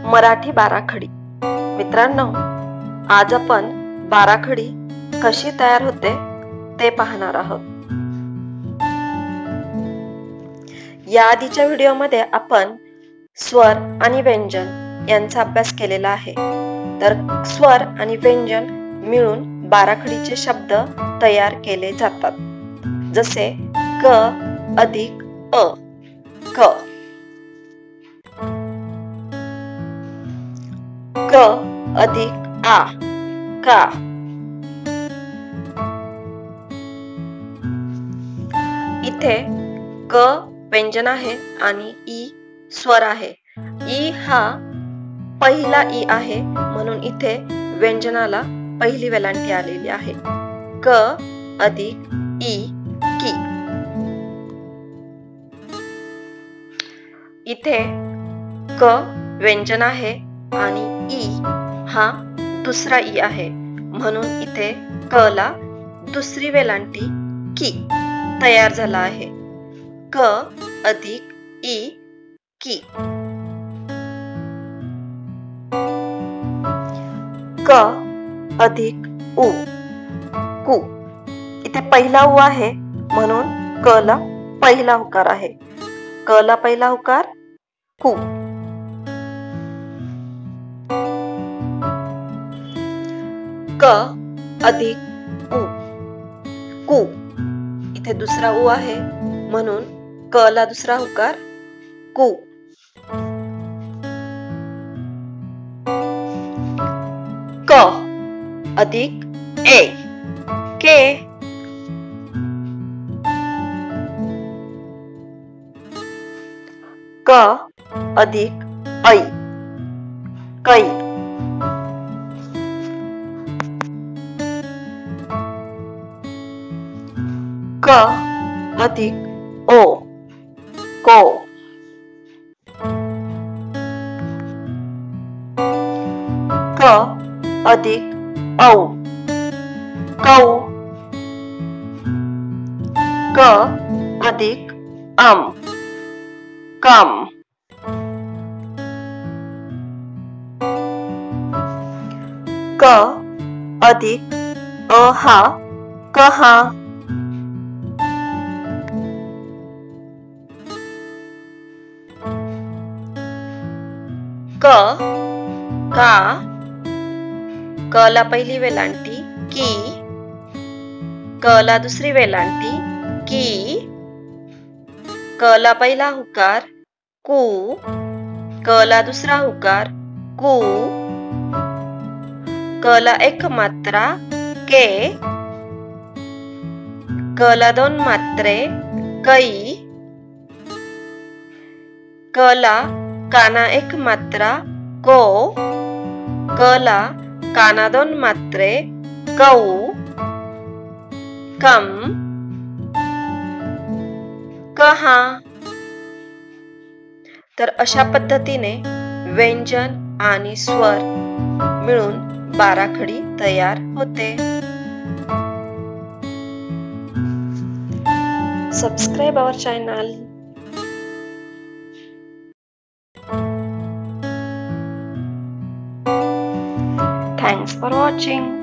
मराठी बाराखडी. मित्रांनो, आज आपण बाराखडी कशी तयार होते ते पाहणार आहोत. या आधीच्या व्हिडिओमध्ये आपण स्वर आणि व्यंजन यांचा अभ्यास केलेला आहे. तर स्वर आणि व्यंजन मिळून बाराखडीचे शब्द तयार केले जातात. जसे क अधिक अ, क. क अधिक आ, का. इथे क व्यंजन आहे आणि ई स्वर आहे. ई हा पहिला ई आहे, म्हणून इथे व्यंजनाला पहिली वेलांटी आलेली आहे. क अधिक ई, की. इथे क व्यंजन आहे आणि ई हा दुसरा ई आहे, म्हणून इथे क ला दुसरी वेलांटी की तयार झाला आहे. क अधिक ई, की. क अधिक उ, कु. इथे पहिला उ आहे, म्हणून क ला पहिला उकार आहे. क ला पहिला उकार, कु. क अधिक उ, कु. इथे दुसरा उ आहे, म्हणून क ला दुसरा उकार, कु. क अधिक ए, के. क अधिक ऐ, कै. क अधिक ओ, को. क अधिक औ, कौ. क अधिक अम, कम. क अधिक अहा, कहा. क का. क ला पहिली वेलांटी की, क ला दुसरी वेलांटी की. क ला पहिला हुकार कु, क ला दुसरा हुकार कु. क ला एक मात्रा के, क ला दोन मात्रे कै. क ला काना एक मात्रा को, क ला काना दोन मात्रे कौ, कम. कहा. तर अशा पद्धतीने व्यंजन आणि स्वर मिळून बाराखडी तयार होते. Subscribe our channel. Thanks for watching.